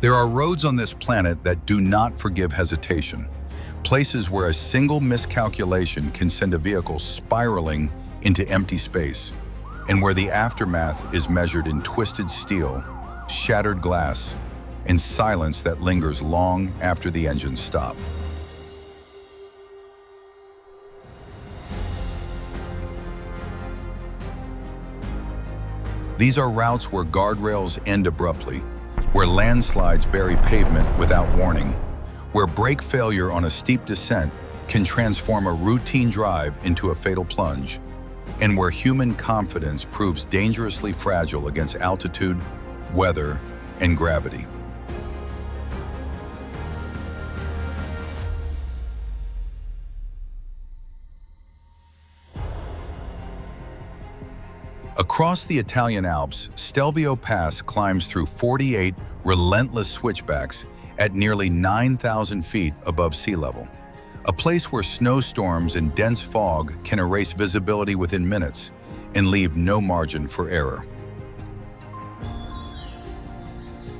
There are roads on this planet that do not forgive hesitation, places where a single miscalculation can send a vehicle spiraling into empty space, and where the aftermath is measured in twisted steel, shattered glass, and silence that lingers long after the engines stop. These are routes where guardrails end abruptly, where landslides bury pavement without warning, where brake failure on a steep descent can transform a routine drive into a fatal plunge, and where human confidence proves dangerously fragile against altitude, weather, and gravity. Across the Italian Alps, Stelvio Pass climbs through 48 relentless switchbacks at nearly 9,000 feet above sea level, a place where snowstorms and dense fog can erase visibility within minutes and leave no margin for error.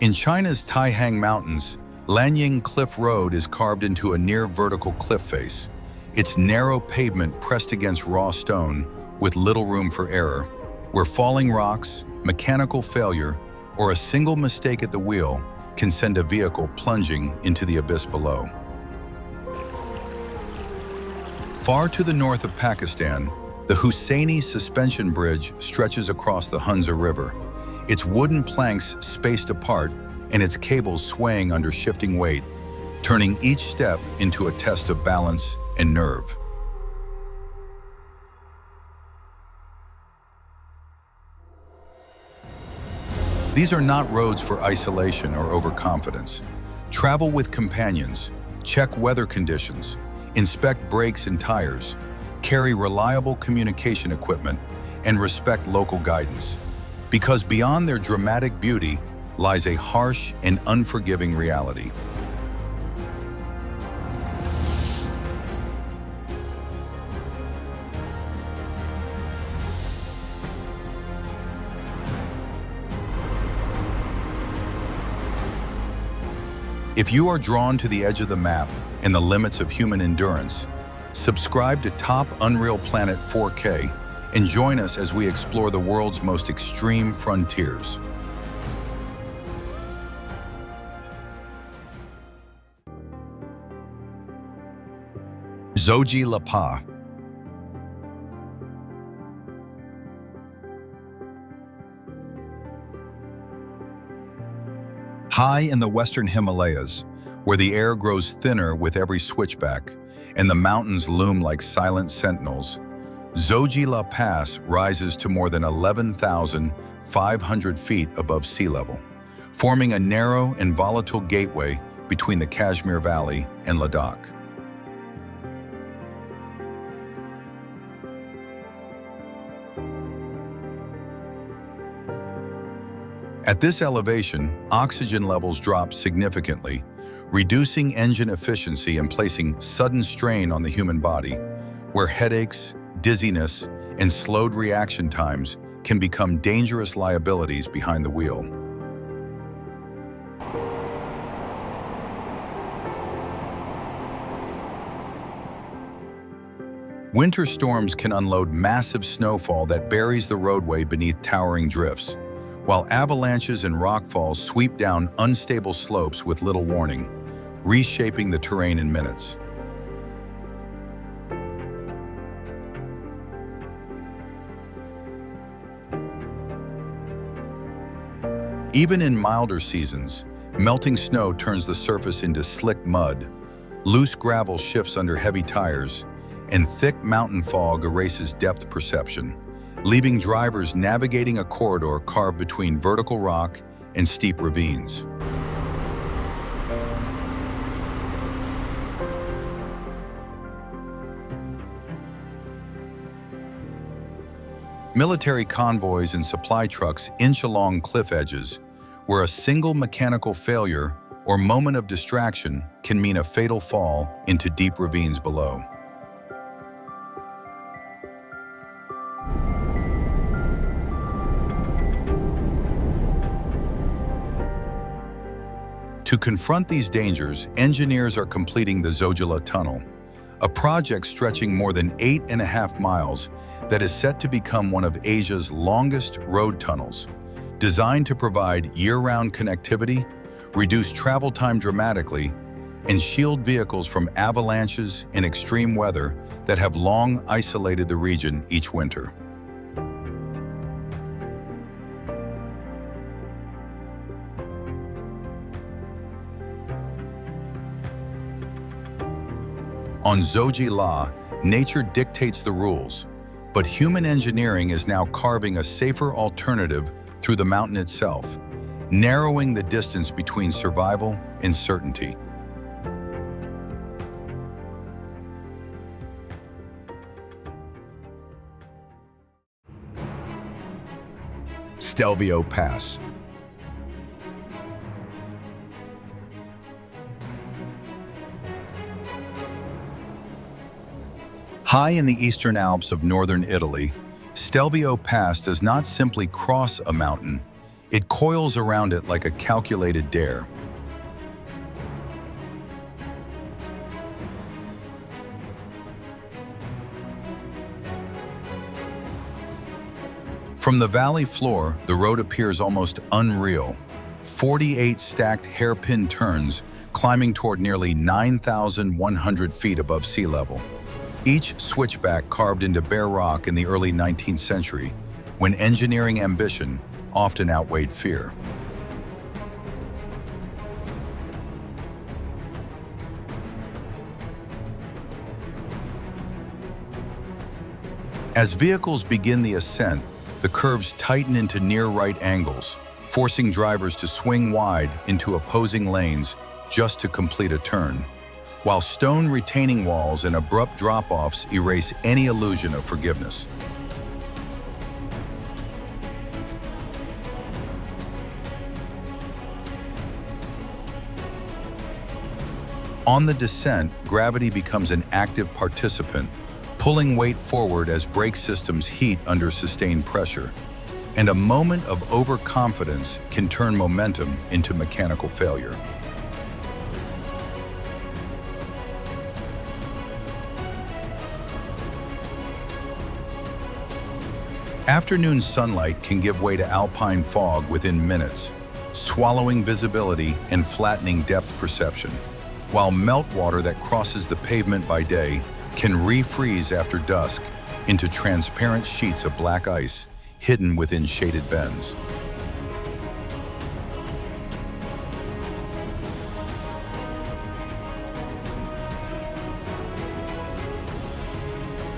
In China's Taihang Mountains, Lanying Cliff Road is carved into a near-vertical cliff face, its narrow pavement pressed against raw stone with little room for error, where falling rocks, mechanical failure, or a single mistake at the wheel can send a vehicle plunging into the abyss below. Far to the north of Pakistan, the Husseini Suspension Bridge stretches across the Hunza River, its wooden planks spaced apart and its cables swaying under shifting weight, turning each step into a test of balance and nerve. These are not roads for isolation or overconfidence. Travel with companions, check weather conditions, inspect brakes and tires, carry reliable communication equipment, and respect local guidance. Because beyond their dramatic beauty lies a harsh and unforgiving reality. If you are drawn to the edge of the map and the limits of human endurance, subscribe to Top Unreal Planet 4K and join us as we explore the world's most extreme frontiers. Zoji La Pa. High in the western Himalayas, where the air grows thinner with every switchback and the mountains loom like silent sentinels, Zoji La Pass rises to more than 11,500 feet above sea level, forming a narrow and volatile gateway between the Kashmir Valley and Ladakh. At this elevation, oxygen levels drop significantly, reducing engine efficiency and placing sudden strain on the human body, where headaches, dizziness, and slowed reaction times can become dangerous liabilities behind the wheel. Winter storms can unload massive snowfall that buries the roadway beneath towering drifts, while avalanches and rockfalls sweep down unstable slopes with little warning, reshaping the terrain in minutes. Even in milder seasons, melting snow turns the surface into slick mud, loose gravel shifts under heavy tires, and thick mountain fog erases depth perception, leaving drivers navigating a corridor carved between vertical rock and steep ravines. Military convoys and supply trucks inch along cliff edges, where a single mechanical failure or moment of distraction can mean a fatal fall into deep ravines below. To confront these dangers, engineers are completing the Zojila Tunnel, a project stretching more than 8.5 miles that is set to become one of Asia's longest road tunnels, designed to provide year-round connectivity, reduce travel time dramatically, and shield vehicles from avalanches and extreme weather that have long isolated the region each winter. On Zojila, nature dictates the rules, but human engineering is now carving a safer alternative through the mountain itself, narrowing the distance between survival and certainty. Stelvio Pass. High in the eastern Alps of northern Italy, Stelvio Pass does not simply cross a mountain, it coils around it like a calculated dare. From the valley floor, the road appears almost unreal. 48 stacked hairpin turns climbing toward nearly 9,100 feet above sea level. Each switchback carved into bare rock in the early 19th century, when engineering ambition often outweighed fear. As vehicles begin the ascent, the curves tighten into near right angles, forcing drivers to swing wide into opposing lanes just to complete a turn, while stone retaining walls and abrupt drop-offs erase any illusion of forgiveness. On the descent, gravity becomes an active participant, pulling weight forward as brake systems heat under sustained pressure, and a moment of overconfidence can turn momentum into mechanical failure. Afternoon sunlight can give way to alpine fog within minutes, swallowing visibility and flattening depth perception, while meltwater that crosses the pavement by day can refreeze after dusk into transparent sheets of black ice hidden within shaded bends.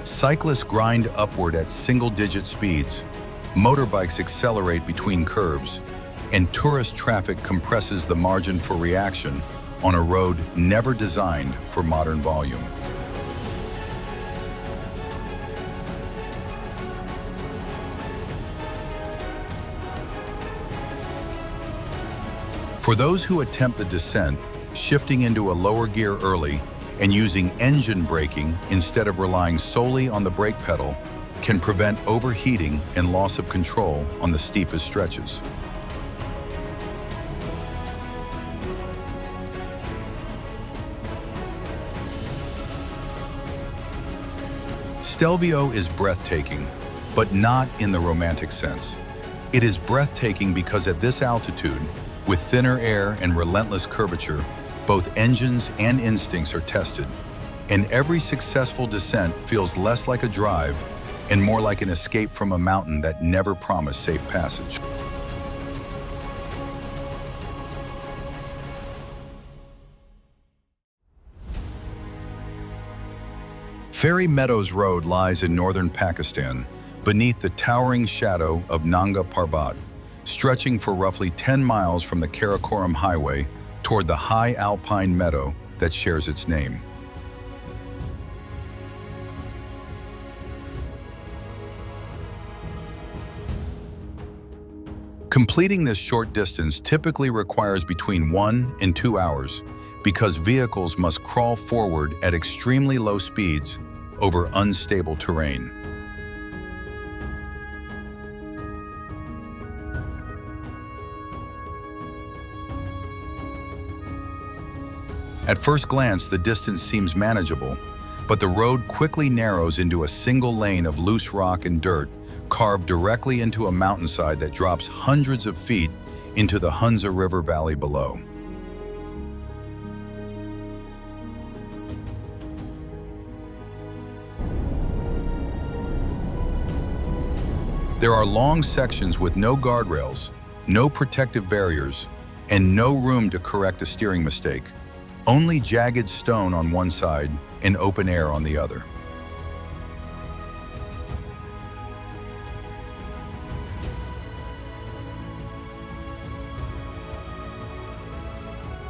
Cyclists grind upward at single-digit speeds, motorbikes accelerate between curves, and tourist traffic compresses the margin for reaction on a road never designed for modern volume. For those who attempt the descent, shifting into a lower gear early and using engine braking instead of relying solely on the brake pedal can prevent overheating and loss of control on the steepest stretches. Stelvio is breathtaking, but not in the romantic sense. It is breathtaking because at this altitude, with thinner air and relentless curvature, both engines and instincts are tested, and every successful descent feels less like a drive and more like an escape from a mountain that never promised safe passage. Fairy Meadows Road lies in northern Pakistan, beneath the towering shadow of Nanga Parbat, stretching for roughly 10 miles from the Karakoram Highway toward the high alpine meadow that shares its name. Completing this short distance typically requires between 1 and 2 hours because vehicles must crawl forward at extremely low speeds over unstable terrain. At first glance, the distance seems manageable, but the road quickly narrows into a single lane of loose rock and dirt, carved directly into a mountainside that drops hundreds of feet into the Hunza River Valley below. There are long sections with no guardrails, no protective barriers, and no room to correct a steering mistake. Only jagged stone on one side and open air on the other.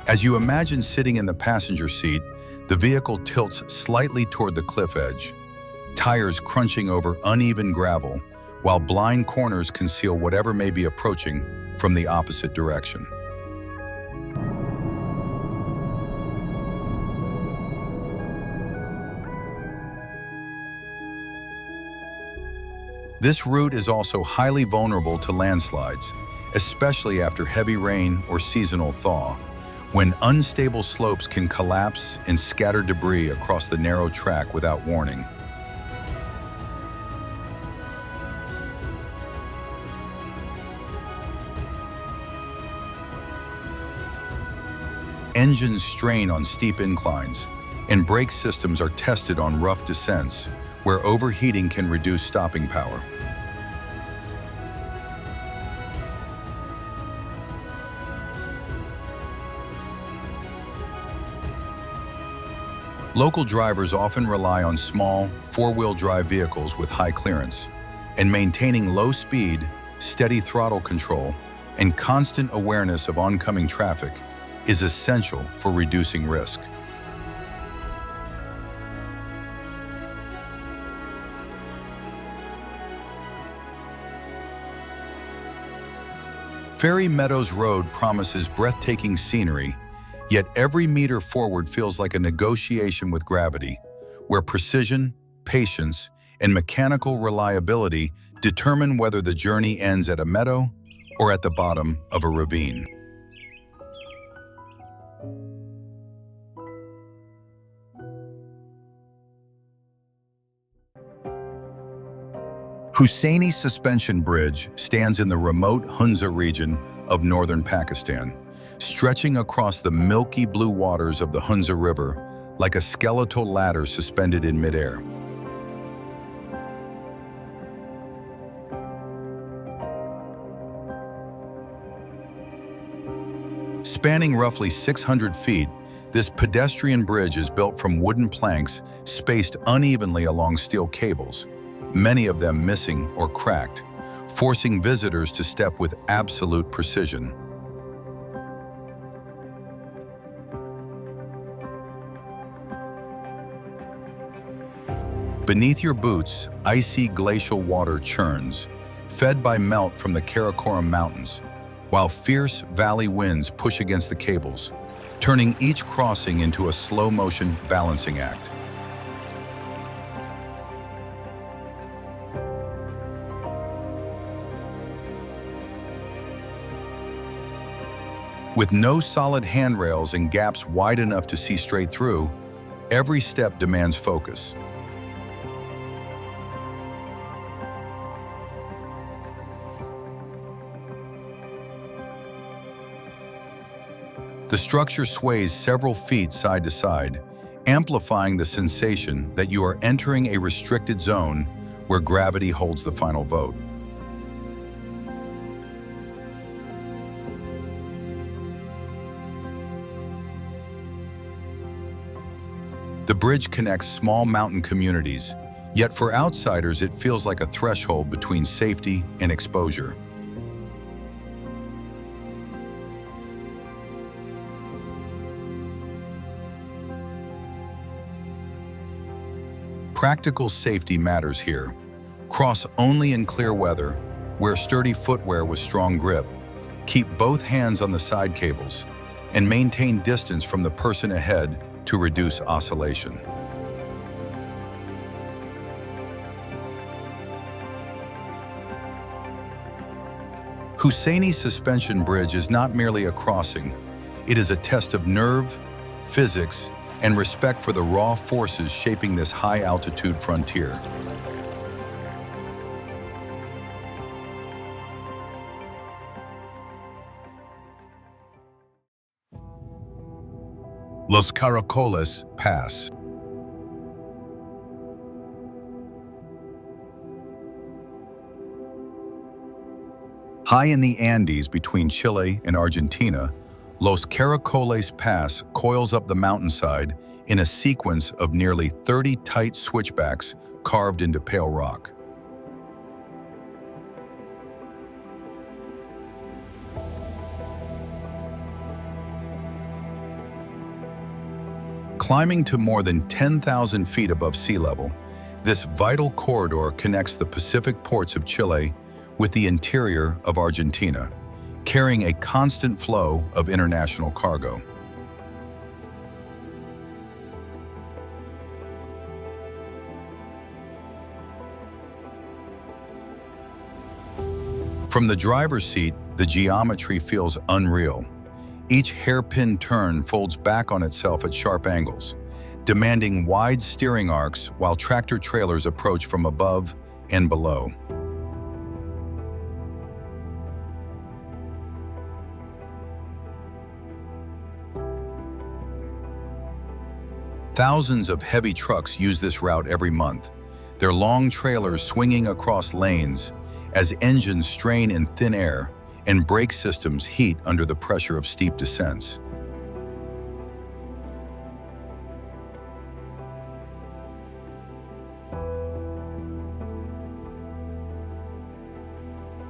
As you imagine sitting in the passenger seat, the vehicle tilts slightly toward the cliff edge, tires crunching over uneven gravel, while blind corners conceal whatever may be approaching from the opposite direction. This route is also highly vulnerable to landslides, especially after heavy rain or seasonal thaw, when unstable slopes can collapse and scatter debris across the narrow track without warning. Engines strain on steep inclines, and brake systems are tested on rough descents, where overheating can reduce stopping power. Local drivers often rely on small, four-wheel drive vehicles with high clearance, and maintaining low speed, steady throttle control, and constant awareness of oncoming traffic is essential for reducing risk. Fairy Meadows Road promises breathtaking scenery, yet every meter forward feels like a negotiation with gravity, where precision, patience, and mechanical reliability determine whether the journey ends at a meadow or at the bottom of a ravine. Hussaini Suspension Bridge stands in the remote Hunza region of northern Pakistan, stretching across the milky blue waters of the Hunza River like a skeletal ladder suspended in midair. Spanning roughly 600 feet, this pedestrian bridge is built from wooden planks spaced unevenly along steel cables, many of them missing or cracked, forcing visitors to step with absolute precision. Beneath your boots, icy glacial water churns, fed by melt from the Karakoram Mountains, while fierce valley winds push against the cables, turning each crossing into a slow-motion balancing act. With no solid handrails and gaps wide enough to see straight through, every step demands focus. The structure sways several feet side to side, amplifying the sensation that you are entering a restricted zone where gravity holds the final vote. The bridge connects small mountain communities, yet for outsiders it feels like a threshold between safety and exposure. Practical safety matters here. Cross only in clear weather, wear sturdy footwear with strong grip, keep both hands on the side cables, and maintain distance from the person ahead to reduce oscillation. Hussaini Suspension Bridge is not merely a crossing, it is a test of nerve, physics, and respect for the raw forces shaping this high-altitude frontier. Los Caracoles Pass. High in the Andes between Chile and Argentina, Los Caracoles Pass coils up the mountainside in a sequence of nearly 30 tight switchbacks carved into pale rock. Climbing to more than 10,000 feet above sea level, this vital corridor connects the Pacific ports of Chile with the interior of Argentina, carrying a constant flow of international cargo. From the driver's seat, the geometry feels unreal. Each hairpin turn folds back on itself at sharp angles, demanding wide steering arcs while tractor-trailers approach from above and below. Thousands of heavy trucks use this route every month, their long trailers swinging across lanes as engines strain in thin air and brake systems heat under the pressure of steep descents.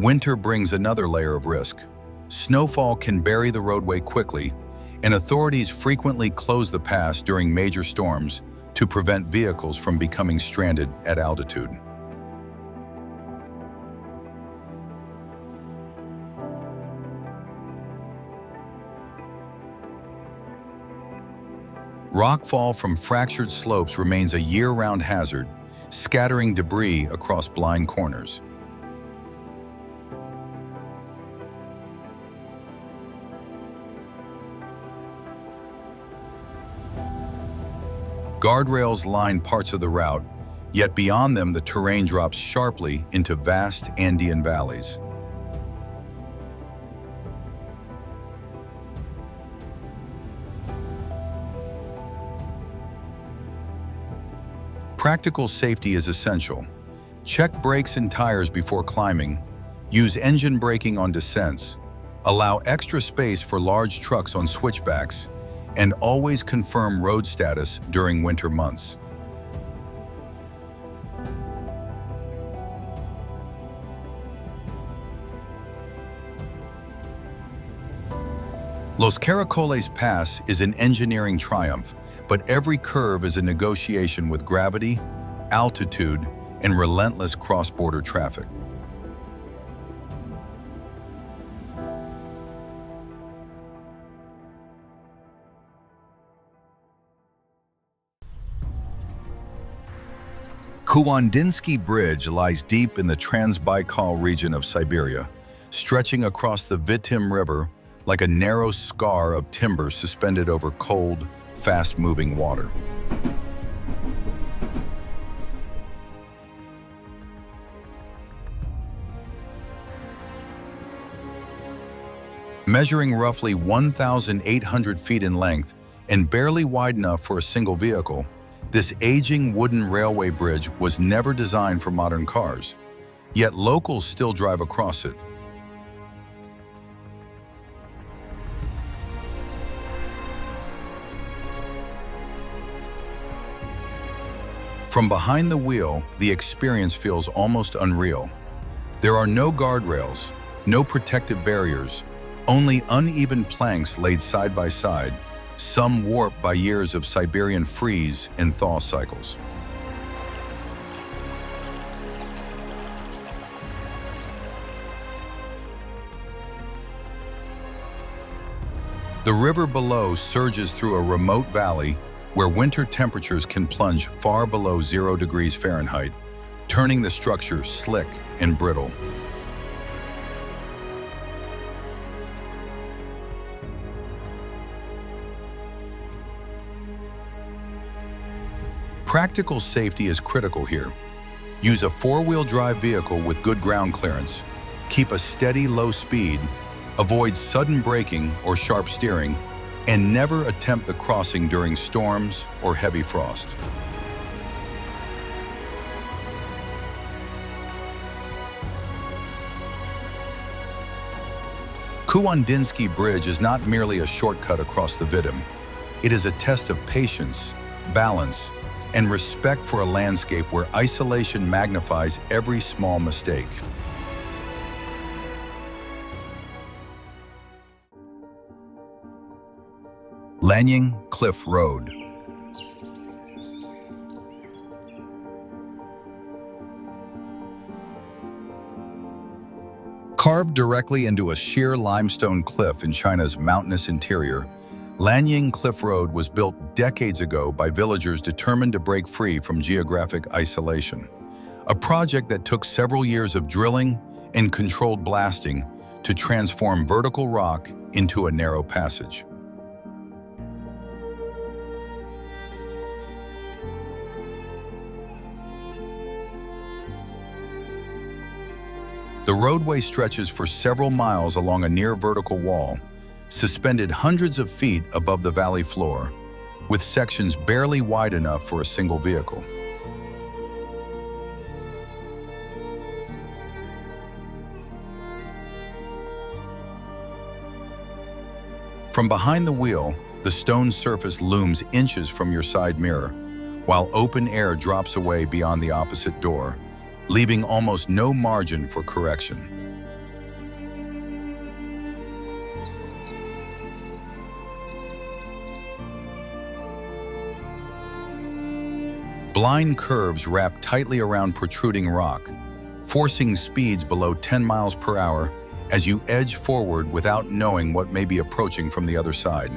Winter brings another layer of risk. Snowfall can bury the roadway quickly, and authorities frequently close the pass during major storms to prevent vehicles from becoming stranded at altitude. Rockfall from fractured slopes remains a year-round hazard, scattering debris across blind corners. Guardrails line parts of the route, yet beyond them the terrain drops sharply into vast Andean valleys. Practical safety is essential. Check brakes and tires before climbing, use engine braking on descents, allow extra space for large trucks on switchbacks, and always confirm road status during winter months. Los Caracoles Pass is an engineering triumph, but every curve is a negotiation with gravity, altitude, and relentless cross-border traffic. Kuandinsky Bridge lies deep in the Transbaikal region of Siberia, stretching across the Vitim River like a narrow scar of timber suspended over cold, fast-moving water. Measuring roughly 1,800 feet in length and barely wide enough for a single vehicle, this aging wooden railway bridge was never designed for modern cars, yet locals still drive across it. From behind the wheel, the experience feels almost unreal. There are no guardrails, no protective barriers, only uneven planks laid side by side, some warped by years of Siberian freeze and thaw cycles. The river below surges through a remote valley where winter temperatures can plunge far below 0 degrees Fahrenheit, turning the structure slick and brittle. Practical safety is critical here. Use a four-wheel drive vehicle with good ground clearance. Keep a steady, low speed. Avoid sudden braking or sharp steering, and never attempt the crossing during storms or heavy frost. Kuandinsky Bridge is not merely a shortcut across the Vitim. It is a test of patience, balance, and respect for a landscape where isolation magnifies every small mistake. Lanying Cliff Road. Carved directly into a sheer limestone cliff in China's mountainous interior, Lanying Cliff Road was built decades ago by villagers determined to break free from geographic isolation. A project that took several years of drilling and controlled blasting to transform vertical rock into a narrow passage. The roadway stretches for several miles along a near-vertical wall, suspended hundreds of feet above the valley floor, with sections barely wide enough for a single vehicle. From behind the wheel, the stone surface looms inches from your side mirror, while open air drops away beyond the opposite door, leaving almost no margin for correction. Blind curves wrap tightly around protruding rock, forcing speeds below 10 miles per hour as you edge forward without knowing what may be approaching from the other side.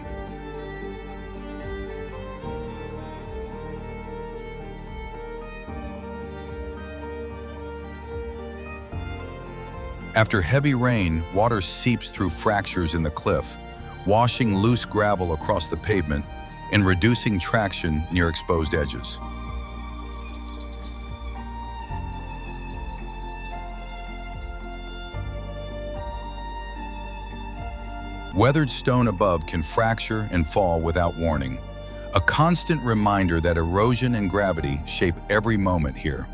After heavy rain, water seeps through fractures in the cliff, washing loose gravel across the pavement and reducing traction near exposed edges. Weathered stone above can fracture and fall without warning, a constant reminder that erosion and gravity shape every moment here.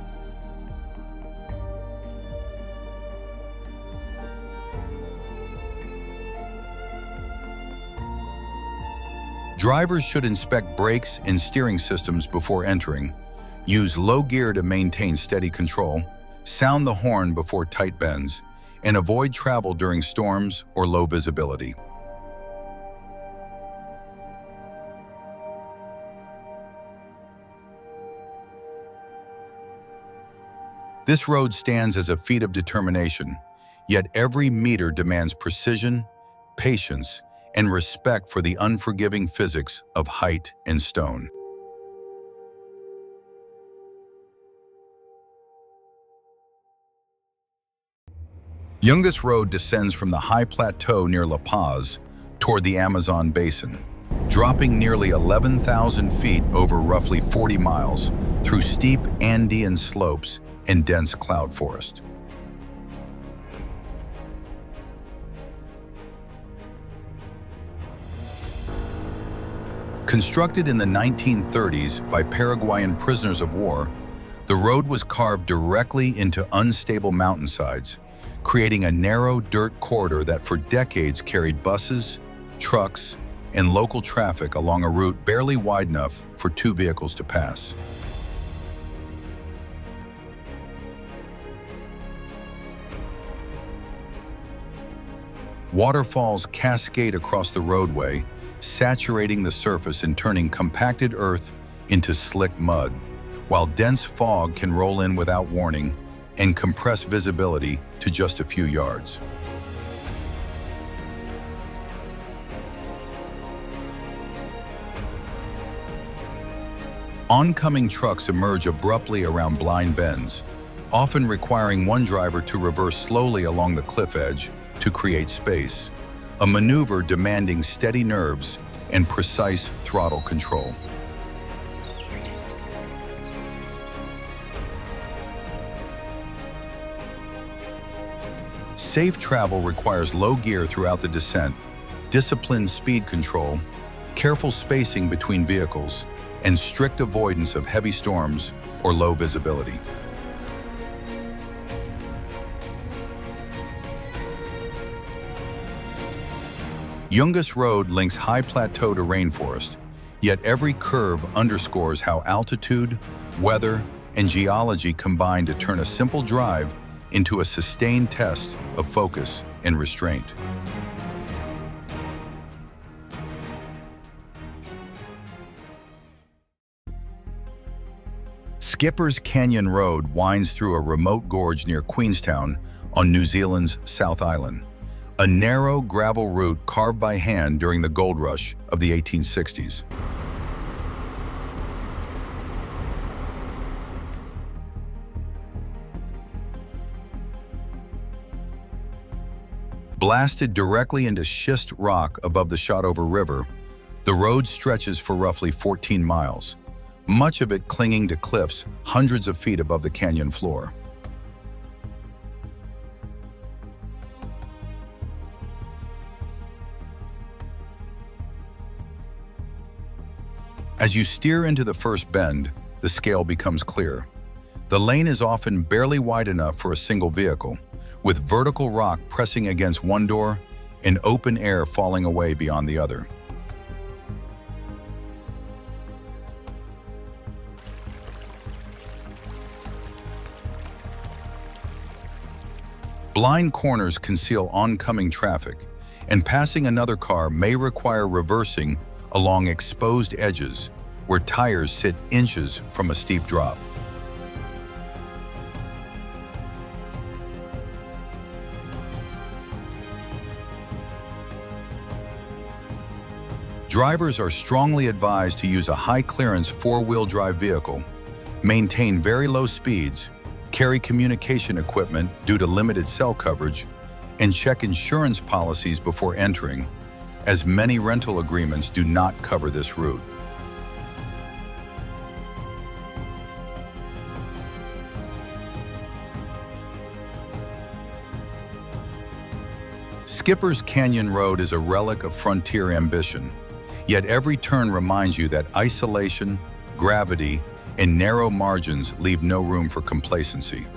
Drivers should inspect brakes and steering systems before entering, use low gear to maintain steady control, sound the horn before tight bends, and avoid travel during storms or low visibility. This road stands as a feat of determination, yet every meter demands precision, patience, and respect for the unforgiving physics of height and stone. Yungas Road descends from the high plateau near La Paz toward the Amazon basin, dropping nearly 11,000 feet over roughly 40 miles through steep Andean slopes and dense cloud forest. Constructed in the 1930s by Paraguayan prisoners of war, the road was carved directly into unstable mountainsides, creating a narrow dirt corridor that for decades carried buses, trucks, and local traffic along a route barely wide enough for two vehicles to pass. Waterfalls cascade across the roadway, saturating the surface and turning compacted earth into slick mud, while dense fog can roll in without warning and compress visibility to just a few yards. Oncoming trucks emerge abruptly around blind bends, often requiring one driver to reverse slowly along the cliff edge to create space, a maneuver demanding steady nerves and precise throttle control. Safe travel requires low gear throughout the descent, disciplined speed control, careful spacing between vehicles, and strict avoidance of heavy storms or low visibility. Yungas Road links high plateau to rainforest, yet every curve underscores how altitude, weather, and geology combine to turn a simple drive into a sustained test of focus and restraint. Skipper's Canyon Road winds through a remote gorge near Queenstown on New Zealand's South Island, a narrow gravel route carved by hand during the gold rush of the 1860s. Blasted directly into schist rock above the Shotover River, the road stretches for roughly 14 miles, much of it clinging to cliffs hundreds of feet above the canyon floor. As you steer into the first bend, the scale becomes clear. The lane is often barely wide enough for a single vehicle, with vertical rock pressing against one door and open air falling away beyond the other. Blind corners conceal oncoming traffic, and passing another car may require reversing along exposed edges where tires sit inches from a steep drop. Drivers are strongly advised to use a high-clearance four-wheel drive vehicle, maintain very low speeds, carry communication equipment due to limited cell coverage, and check insurance policies before entering, as many rental agreements do not cover this route. Skipper's Canyon Road is a relic of frontier ambition, yet every turn reminds you that isolation, gravity, and narrow margins leave no room for complacency.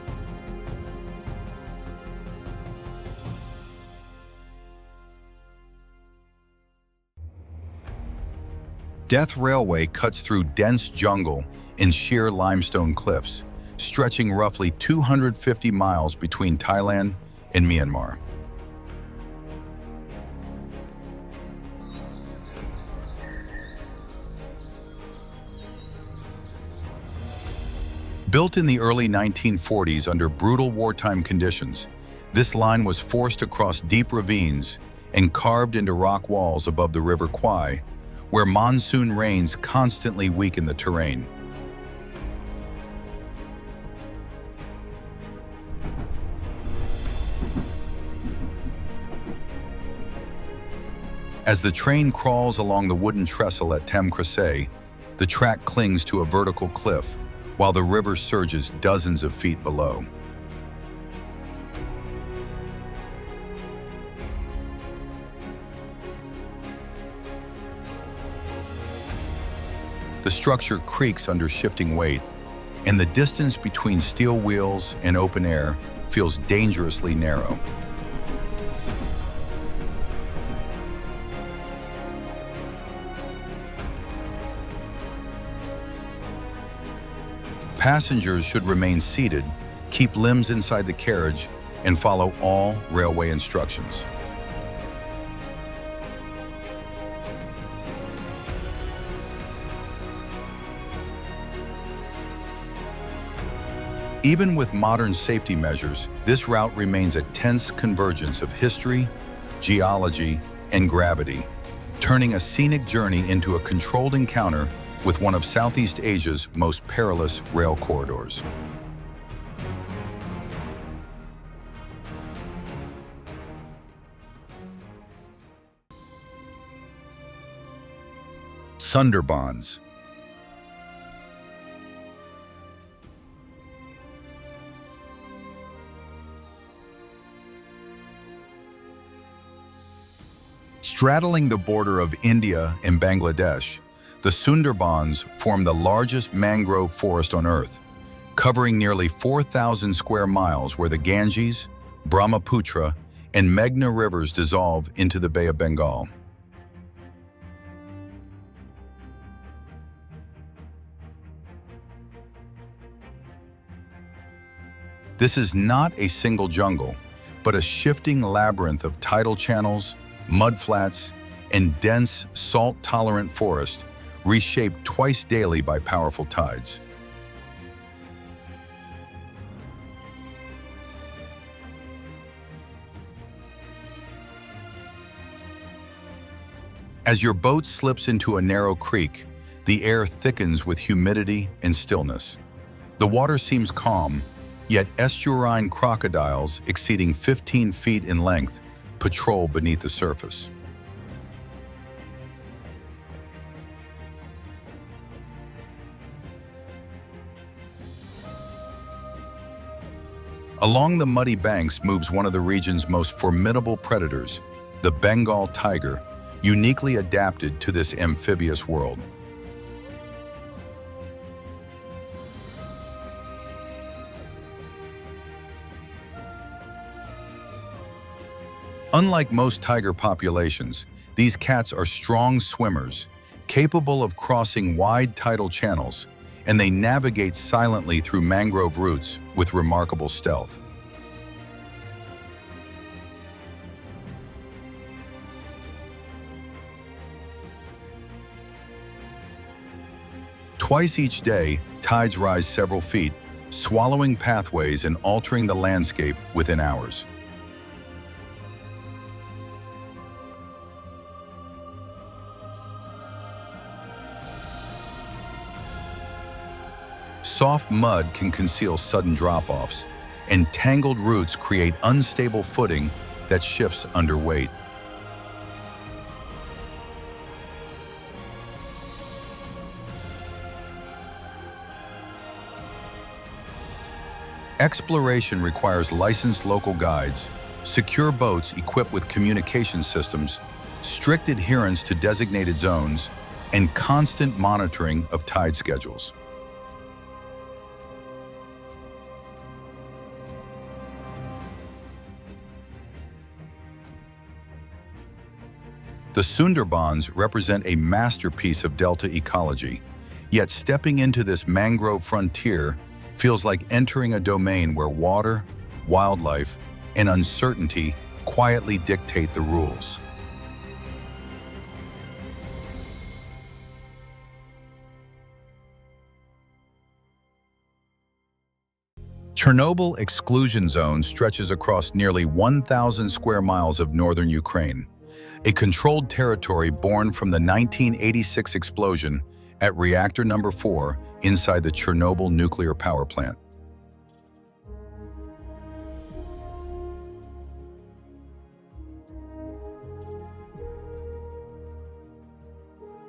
Death Railway cuts through dense jungle and sheer limestone cliffs, stretching roughly 250 miles between Thailand and Myanmar. Built in the early 1940s under brutal wartime conditions, this line was forced across deep ravines and carved into rock walls above the River Kwai, where monsoon rains constantly weaken the terrain. As the train crawls along the wooden trestle at Tam Krasay, the track clings to a vertical cliff, while the river surges dozens of feet below. The structure creaks under shifting weight, and the distance between steel wheels and open air feels dangerously narrow. Passengers should remain seated, keep limbs inside the carriage, and follow all railway instructions. Even with modern safety measures, this route remains a tense convergence of history, geology, and gravity, turning a scenic journey into a controlled encounter with one of Southeast Asia's most perilous rail corridors. Sundarbans. Straddling the border of India and Bangladesh, the Sundarbans form the largest mangrove forest on Earth, covering nearly 4,000 square miles where the Ganges, Brahmaputra, and Meghna rivers dissolve into the Bay of Bengal. This is not a single jungle, but a shifting labyrinth of tidal channels, mudflats, and dense, salt-tolerant forest reshaped twice daily by powerful tides. As your boat slips into a narrow creek, the air thickens with humidity and stillness. The water seems calm, yet estuarine crocodiles exceeding 15 feet in length patrol beneath the surface. Along the muddy banks moves one of the region's most formidable predators, the Bengal tiger, uniquely adapted to this amphibious world. Unlike most tiger populations, these cats are strong swimmers, capable of crossing wide tidal channels, and they navigate silently through mangrove roots with remarkable stealth. Twice each day, tides rise several feet, swallowing pathways and altering the landscape within hours. Soft mud can conceal sudden drop-offs, and tangled roots create unstable footing that shifts under weight. Exploration requires licensed local guides, secure boats equipped with communication systems, strict adherence to designated zones, and constant monitoring of tide schedules. The Sundarbans represent a masterpiece of delta ecology, yet stepping into this mangrove frontier feels like entering a domain where water, wildlife, and uncertainty quietly dictate the rules. Chernobyl exclusion zone stretches across nearly 1,000 square miles of northern Ukraine, a controlled territory born from the 1986 explosion at reactor number 4 inside the Chernobyl nuclear power plant.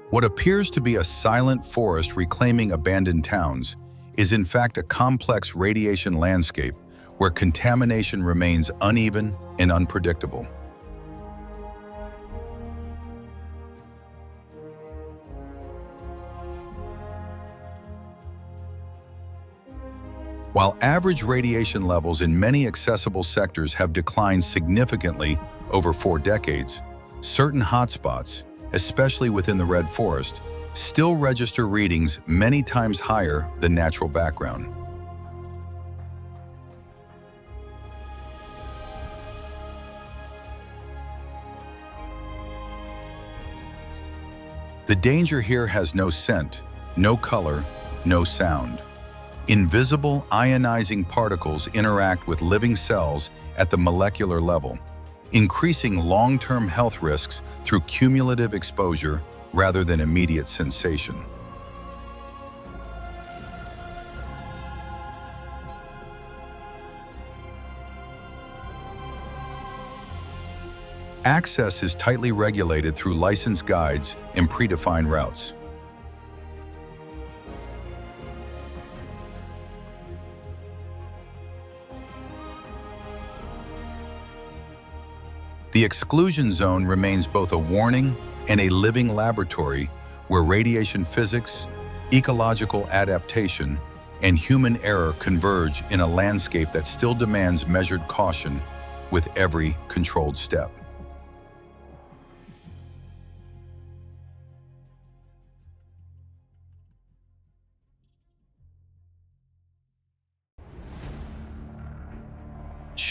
What appears to be a silent forest reclaiming abandoned towns is in fact a complex radiation landscape where contamination remains uneven and unpredictable. While average radiation levels in many accessible sectors have declined significantly over 4 decades, certain hotspots, especially within the Red Forest, still register readings many times higher than natural background. The danger here has no scent, no color, no sound. Invisible ionizing particles interact with living cells at the molecular level, increasing long-term health risks through cumulative exposure rather than immediate sensation. Access is tightly regulated through licensed guides and predefined routes. The exclusion zone remains both a warning and a living laboratory where radiation physics, ecological adaptation, and human error converge in a landscape that still demands measured caution with every controlled step.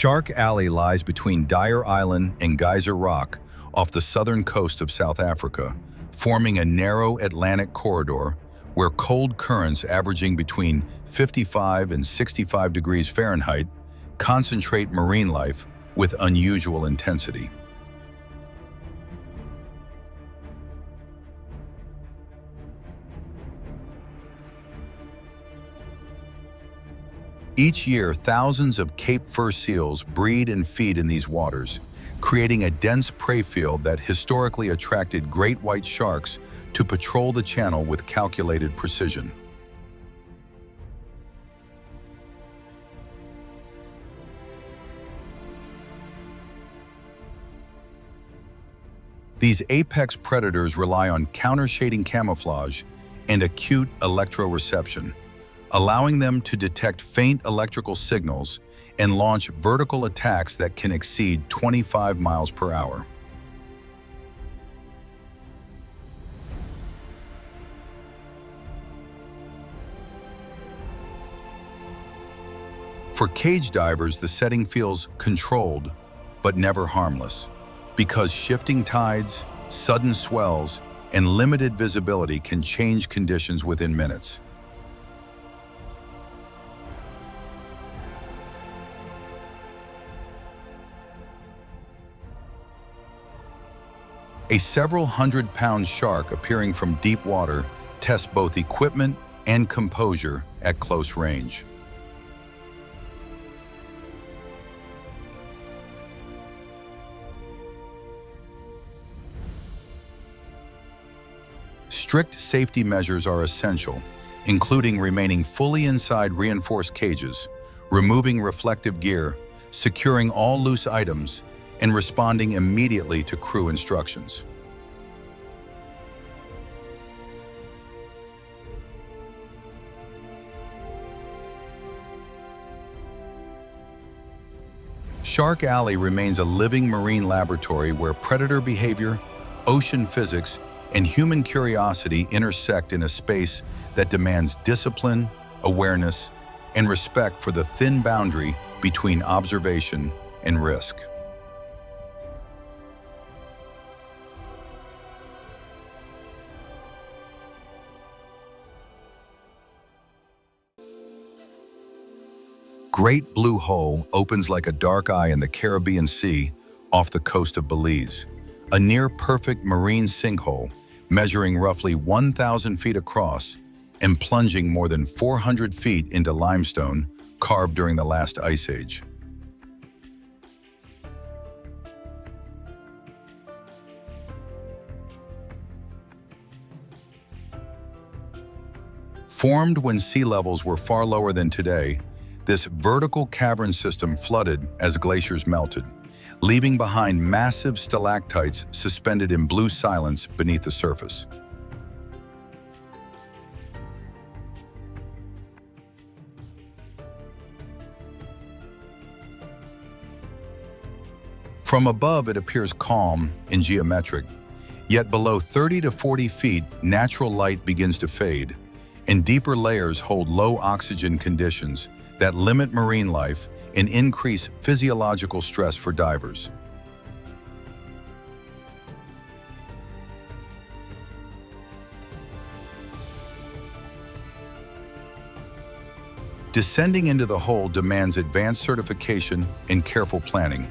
Shark Alley lies between Dyer Island and Geyser Rock off the southern coast of South Africa, forming a narrow Atlantic corridor where cold currents averaging between 55 and 65 degrees Fahrenheit concentrate marine life with unusual intensity. Each year, thousands of Cape fur seals breed and feed in these waters, creating a dense prey field that historically attracted great white sharks to patrol the channel with calculated precision. These apex predators rely on countershading camouflage and acute electroreception, allowing them to detect faint electrical signals and launch vertical attacks that can exceed 25 miles per hour. For cage divers, the setting feels controlled, but never harmless, because shifting tides, sudden swells, and limited visibility can change conditions within minutes. A several hundred-pound shark appearing from deep water tests both equipment and composure at close range. Strict safety measures are essential, including remaining fully inside reinforced cages, removing reflective gear, securing all loose items, and responding immediately to crew instructions. Shark Alley remains a living marine laboratory where predator behavior, ocean physics, and human curiosity intersect in a space that demands discipline, awareness, and respect for the thin boundary between observation and risk. Great Blue Hole opens like a dark eye in the Caribbean Sea off the coast of Belize, a near-perfect marine sinkhole measuring roughly 1,000 feet across and plunging more than 400 feet into limestone carved during the last ice age. Formed when sea levels were far lower than today, this vertical cavern system flooded as glaciers melted, leaving behind massive stalactites suspended in blue silence beneath the surface. From above, it appears calm and geometric, yet below 30 to 40 feet, natural light begins to fade, and deeper layers hold low oxygen conditions that limit marine life and increase physiological stress for divers. Descending into the hole demands advanced certification and careful planning,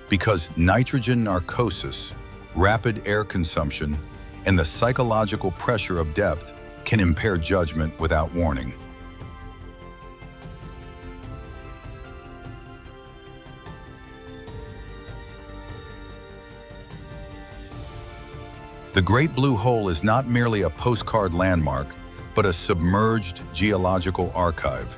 because nitrogen narcosis, rapid air consumption, and the psychological pressure of depth can impair judgment without warning. The Great Blue Hole is not merely a postcard landmark, but a submerged geological archive,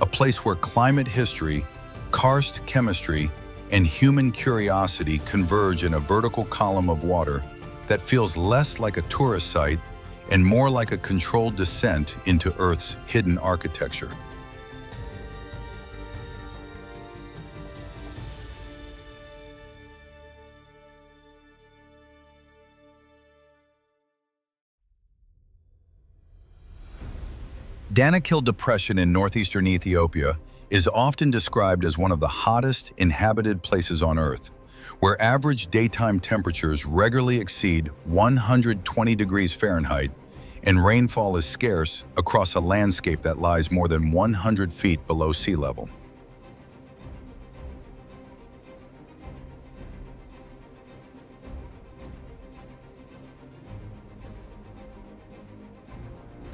a place where climate history, karst chemistry, and human curiosity converge in a vertical column of water that feels less like a tourist site and more like a controlled descent into Earth's hidden architecture. Danakil Depression in northeastern Ethiopia is often described as one of the hottest inhabited places on Earth, where average daytime temperatures regularly exceed 120 degrees Fahrenheit and rainfall is scarce across a landscape that lies more than 100 feet below sea level.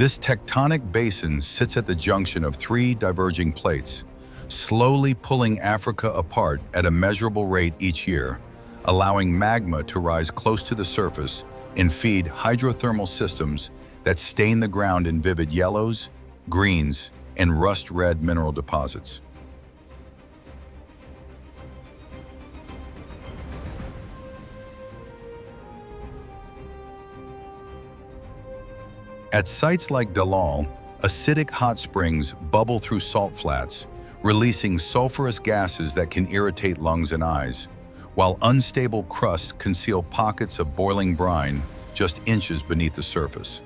This tectonic basin sits at the junction of three diverging plates, slowly pulling Africa apart at a measurable rate each year, allowing magma to rise close to the surface and feed hydrothermal systems that stain the ground in vivid yellows, greens, and rust-red mineral deposits. At sites like Dalal, acidic hot springs bubble through salt flats, releasing sulfurous gases that can irritate lungs and eyes, while unstable crusts conceal pockets of boiling brine just inches beneath the surface.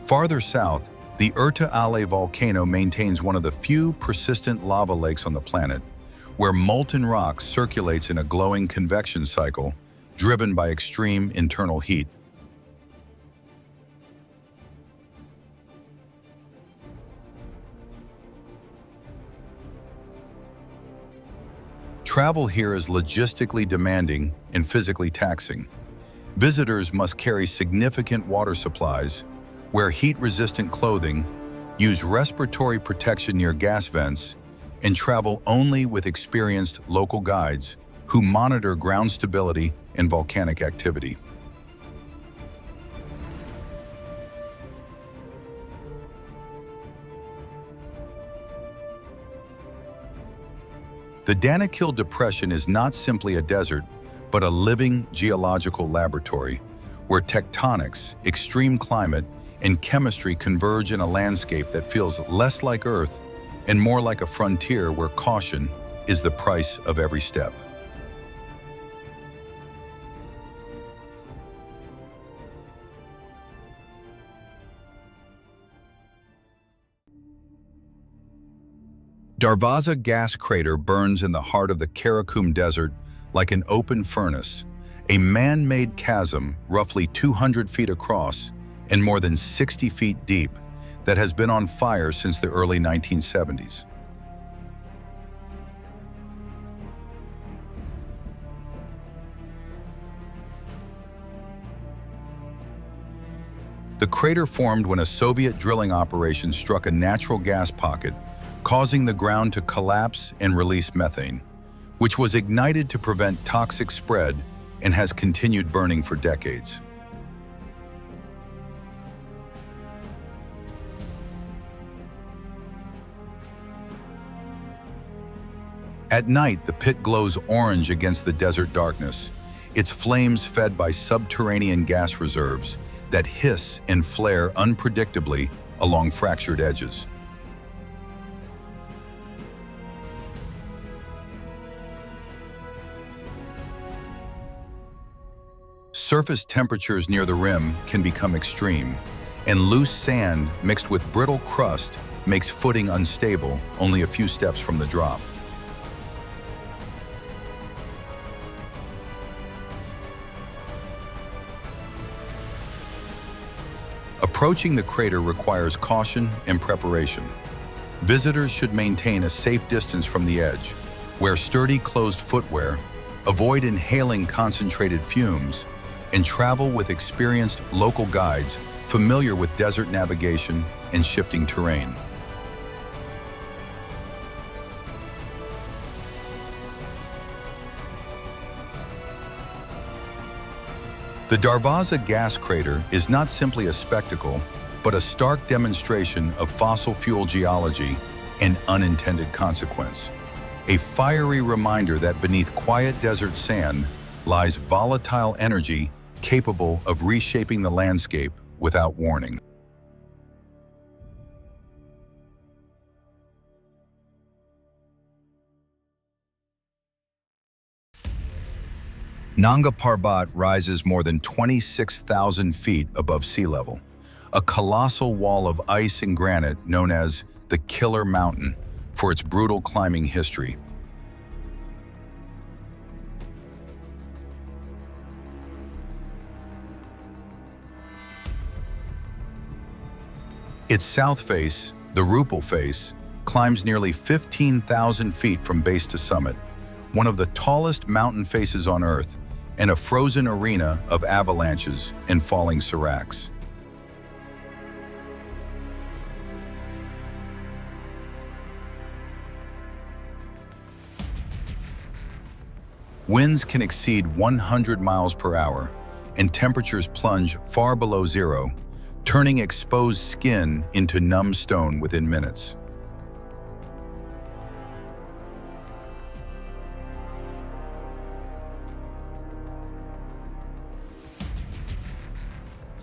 Farther south, the Erta Ale volcano maintains one of the few persistent lava lakes on the planet, where molten rock circulates in a glowing convection cycle driven by extreme internal heat. Travel here is logistically demanding and physically taxing. Visitors must carry significant water supplies, wear heat-resistant clothing, use respiratory protection near gas vents, and travel only with experienced local guides who monitor ground stability and volcanic activity. The Danakil Depression is not simply a desert, but a living geological laboratory where tectonics, extreme climate, and chemistry converge in a landscape that feels less like Earth and more like a frontier where caution is the price of every step. Darvaza gas crater burns in the heart of the Karakum Desert like an open furnace, a man-made chasm roughly 200 feet across and more than 60 feet deep that has been on fire since the early 1970s. The crater formed when a Soviet drilling operation struck a natural gas pocket, causing the ground to collapse and release methane, which was ignited to prevent toxic spread and has continued burning for decades. At night, the pit glows orange against the desert darkness, its flames fed by subterranean gas reserves that hiss and flare unpredictably along fractured edges. Surface temperatures near the rim can become extreme, and loose sand mixed with brittle crust makes footing unstable only a few steps from the drop. Approaching the crater requires caution and preparation. Visitors should maintain a safe distance from the edge, wear sturdy closed footwear, avoid inhaling concentrated fumes, and travel with experienced local guides familiar with desert navigation and shifting terrain. The Darvaza gas crater is not simply a spectacle, but a stark demonstration of fossil fuel geology and unintended consequence. A fiery reminder that beneath quiet desert sand lies volatile energy capable of reshaping the landscape without warning. Nanga Parbat rises more than 26,000 feet above sea level, a colossal wall of ice and granite known as the Killer Mountain for its brutal climbing history. Its south face, the Rupal face, climbs nearly 15,000 feet from base to summit, one of the tallest mountain faces on Earth, and a frozen arena of avalanches and falling seracs. Winds can exceed 100 miles per hour, and temperatures plunge far below zero, turning exposed skin into numb stone within minutes.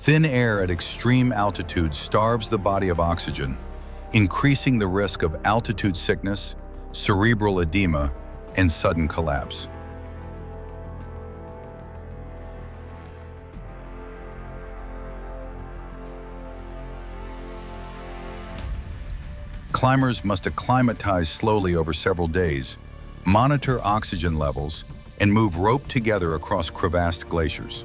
Thin air at extreme altitudes starves the body of oxygen, increasing the risk of altitude sickness, cerebral edema, and sudden collapse. Climbers must acclimatize slowly over several days, monitor oxygen levels, and move roped together across crevassed glaciers.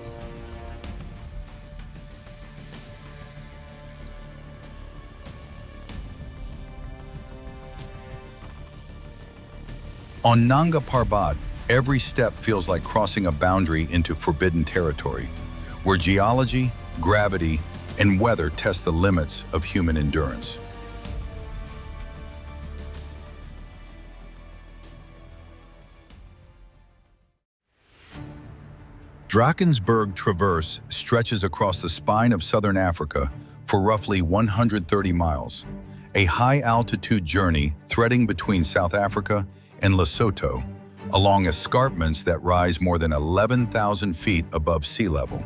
On Nanga Parbat, every step feels like crossing a boundary into forbidden territory, where geology, gravity, and weather test the limits of human endurance. Drakensberg Traverse stretches across the spine of southern Africa for roughly 130 miles, a high-altitude journey threading between South Africa and Lesotho, along escarpments that rise more than 11,000 feet above sea level.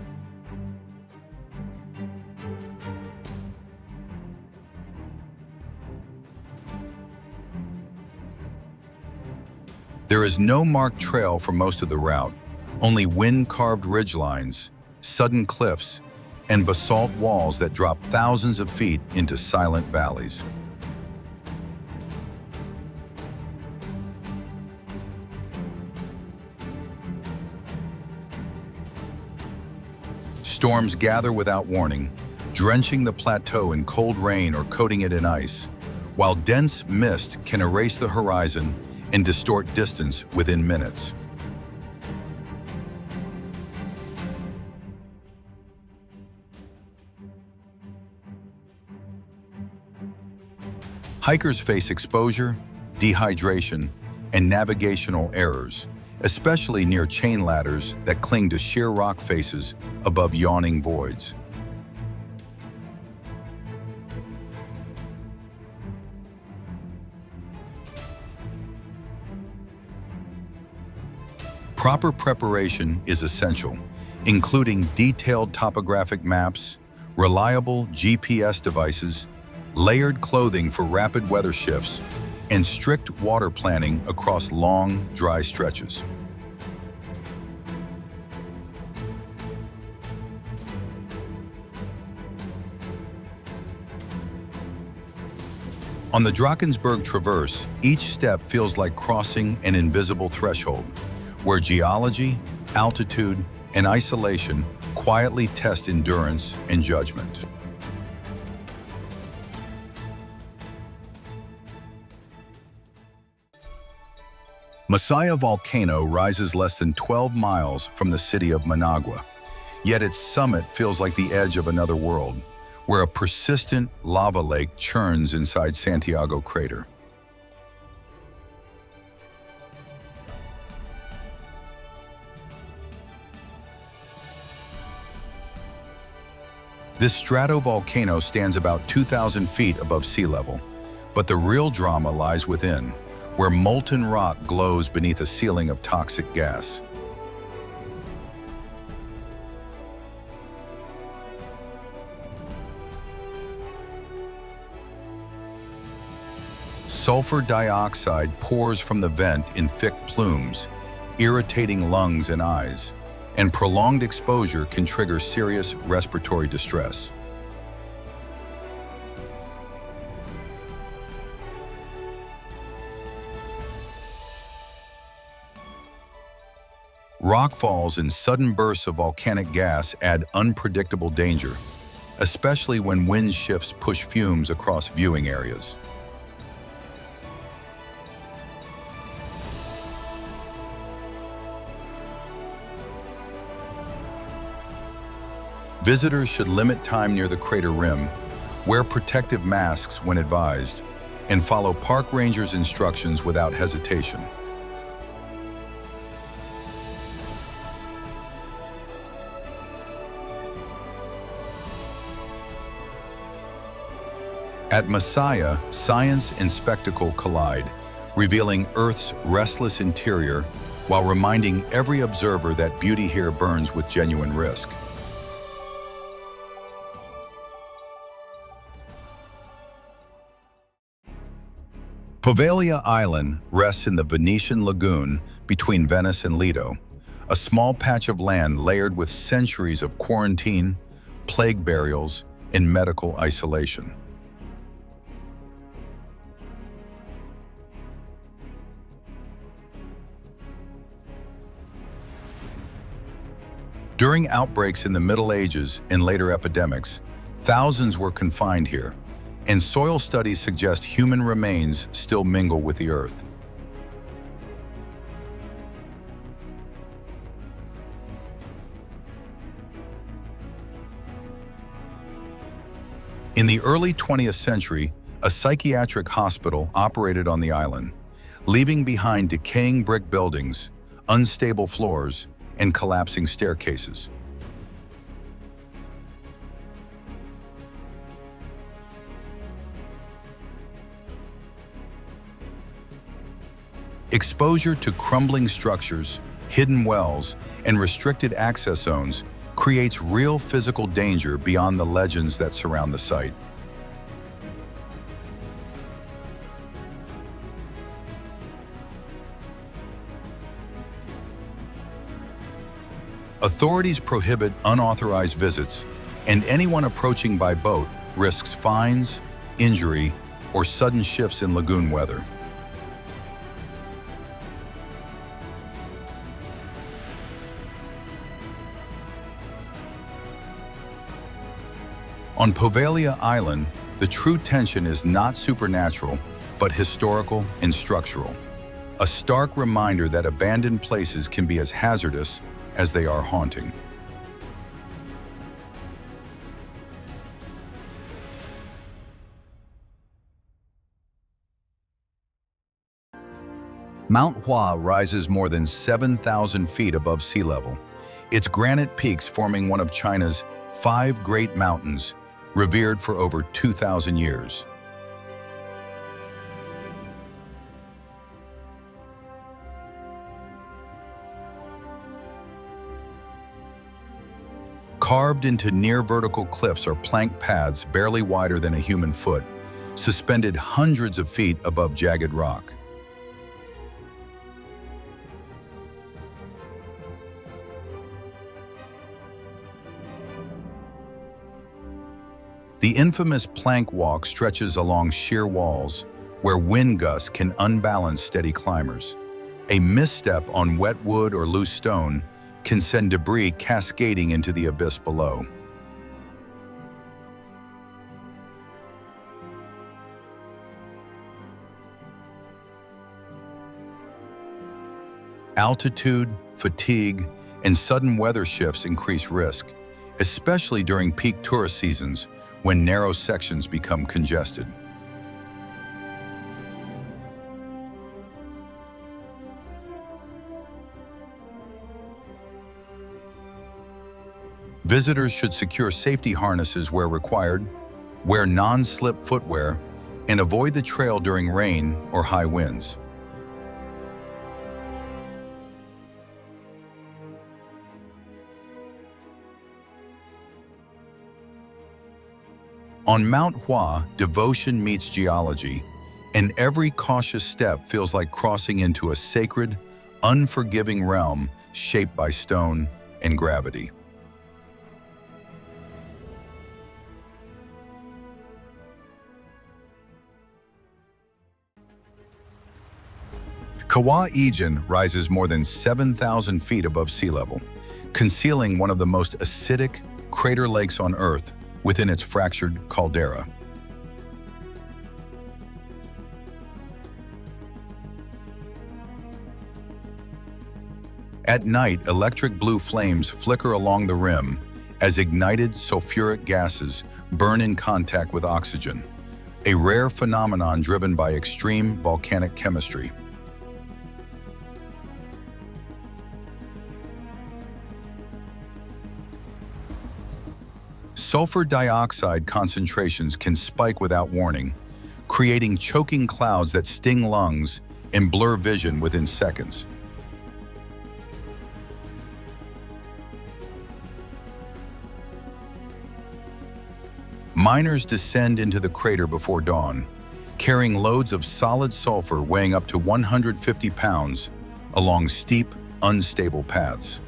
There is no marked trail for most of the route, only wind-carved ridgelines, sudden cliffs, and basalt walls that drop thousands of feet into silent valleys. Storms gather without warning, drenching the plateau in cold rain or coating it in ice, while dense mist can erase the horizon and distort distance within minutes. Hikers face exposure, dehydration, and navigational errors, especially near chain ladders that cling to sheer rock faces above yawning voids. Proper preparation is essential, including detailed topographic maps, reliable GPS devices, layered clothing for rapid weather shifts, and strict water planning across long, dry stretches. On the Drakensberg Traverse, each step feels like crossing an invisible threshold, where geology, altitude, and isolation quietly test endurance and judgment. Masaya volcano rises less than 12 miles from the city of Managua, yet its summit feels like the edge of another world, where a persistent lava lake churns inside Santiago crater. This stratovolcano stands about 2,000 feet above sea level, but the real drama lies within, where molten rock glows beneath a ceiling of toxic gas. Sulfur dioxide pours from the vent in thick plumes, irritating lungs and eyes, and prolonged exposure can trigger serious respiratory distress. Rockfalls and sudden bursts of volcanic gas add unpredictable danger, especially when wind shifts push fumes across viewing areas. Visitors should limit time near the crater rim, wear protective masks when advised, and follow park rangers' instructions without hesitation. At Masaya, science and spectacle collide, revealing Earth's restless interior while reminding every observer that beauty here burns with genuine risk. Poveglia Island rests in the Venetian lagoon between Venice and Lido, a small patch of land layered with centuries of quarantine, plague burials, and medical isolation. During outbreaks in the Middle Ages and later epidemics, thousands were confined here, and soil studies suggest human remains still mingle with the earth. In the early 20th century, a psychiatric hospital operated on the island, leaving behind decaying brick buildings, unstable floors, and collapsing staircases. Exposure to crumbling structures, hidden wells, and restricted access zones creates real physical danger beyond the legends that surround the site. Authorities prohibit unauthorized visits, and anyone approaching by boat risks fines, injury, or sudden shifts in lagoon weather. On Poveglia Island, the true tension is not supernatural, but historical and structural. A stark reminder that abandoned places can be as hazardous as they are haunting. Mount Hua rises more than 7,000 feet above sea level, its granite peaks forming one of China's 5 great mountains, revered for over 2,000 years. Carved into near-vertical cliffs are plank paths barely wider than a human foot, suspended hundreds of feet above jagged rock. The infamous plank walk stretches along sheer walls, where wind gusts can unbalance steady climbers. A misstep on wet wood or loose stone can send debris cascading into the abyss below. Altitude, fatigue, and sudden weather shifts increase risk, especially during peak tourist seasons when narrow sections become congested. Visitors should secure safety harnesses where required, wear non-slip footwear, and avoid the trail during rain or high winds. On Mount Hua, devotion meets geology, and every cautious step feels like crossing into a sacred, unforgiving realm shaped by stone and gravity. Kawa Ijen rises more than 7,000 feet above sea level, concealing one of the most acidic crater lakes on Earth within its fractured caldera. At night, electric blue flames flicker along the rim as ignited sulfuric gases burn in contact with oxygen, a rare phenomenon driven by extreme volcanic chemistry. Sulfur dioxide concentrations can spike without warning, creating choking clouds that sting lungs and blur vision within seconds. Miners descend into the crater before dawn, carrying loads of solid sulfur weighing up to 150 pounds along steep, unstable paths.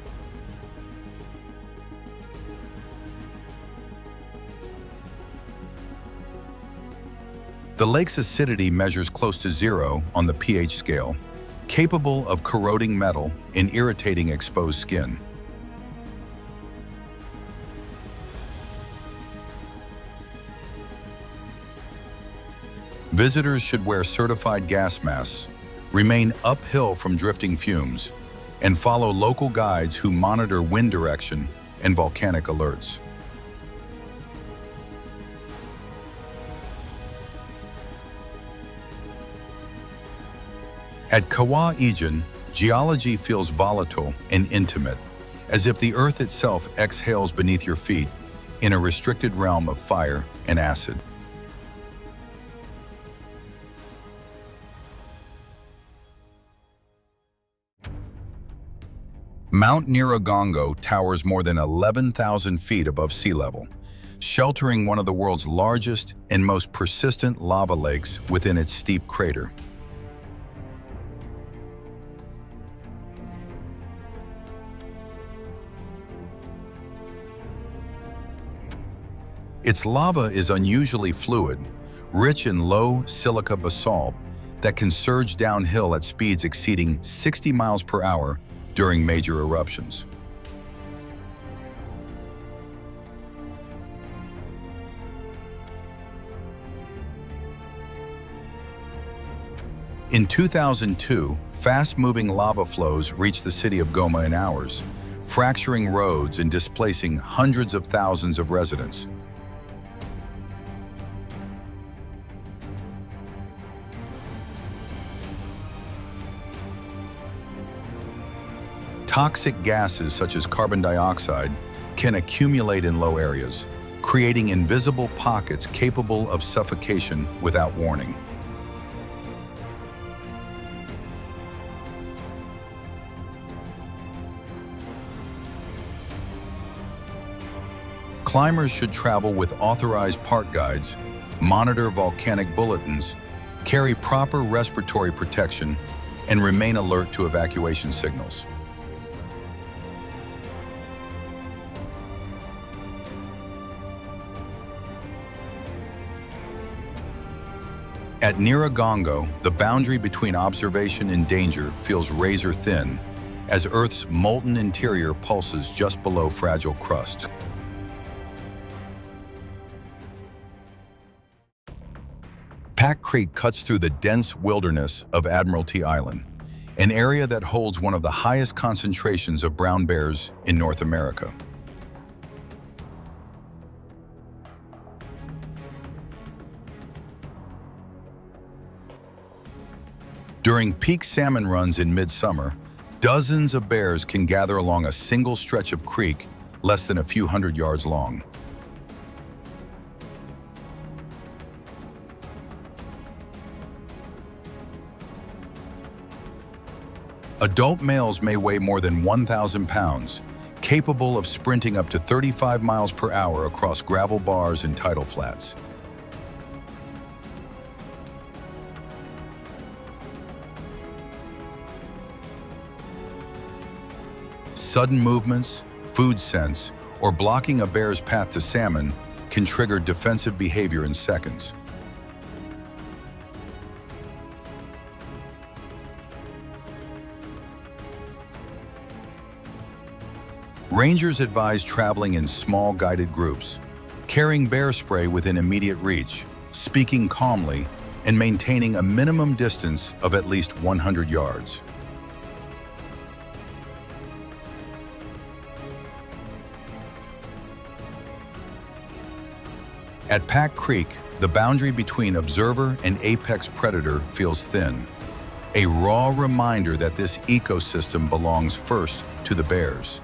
The lake's acidity measures close to 0 on the pH scale, capable of corroding metal and irritating exposed skin. Visitors should wear certified gas masks, remain uphill from drifting fumes, and follow local guides who monitor wind direction and volcanic alerts. At Kawa Ijen, geology feels volatile and intimate, as if the earth itself exhales beneath your feet in a restricted realm of fire and acid. Mount Nyiragongo towers more than 11,000 feet above sea level, sheltering one of the world's largest and most persistent lava lakes within its steep crater. Its lava is unusually fluid, rich in low silica basalt that can surge downhill at speeds exceeding 60 miles per hour during major eruptions. In 2002, fast-moving lava flows reached the city of Goma in hours, fracturing roads and displacing hundreds of thousands of residents. Toxic gases such as carbon dioxide can accumulate in low areas, creating invisible pockets capable of suffocation without warning. Climbers should travel with authorized park guides, monitor volcanic bulletins, carry proper respiratory protection, and remain alert to evacuation signals. At Nyiragongo, the boundary between observation and danger feels razor thin as Earth's molten interior pulses just below fragile crust. Pack Creek cuts through the dense wilderness of Admiralty Island, an area that holds one of the highest concentrations of brown bears in North America. During peak salmon runs in midsummer, dozens of bears can gather along a single stretch of creek less than a few hundred yards long. Adult males may weigh more than 1,000 pounds, capable of sprinting up to 35 miles per hour across gravel bars and tidal flats. Sudden movements, food sense, or blocking a bear's path to salmon can trigger defensive behavior in seconds. Rangers advise traveling in small guided groups, carrying bear spray within immediate reach, speaking calmly, and maintaining a minimum distance of at least 100 yards. At Pack Creek, the boundary between observer and apex predator feels thin, a raw reminder that this ecosystem belongs first to the bears.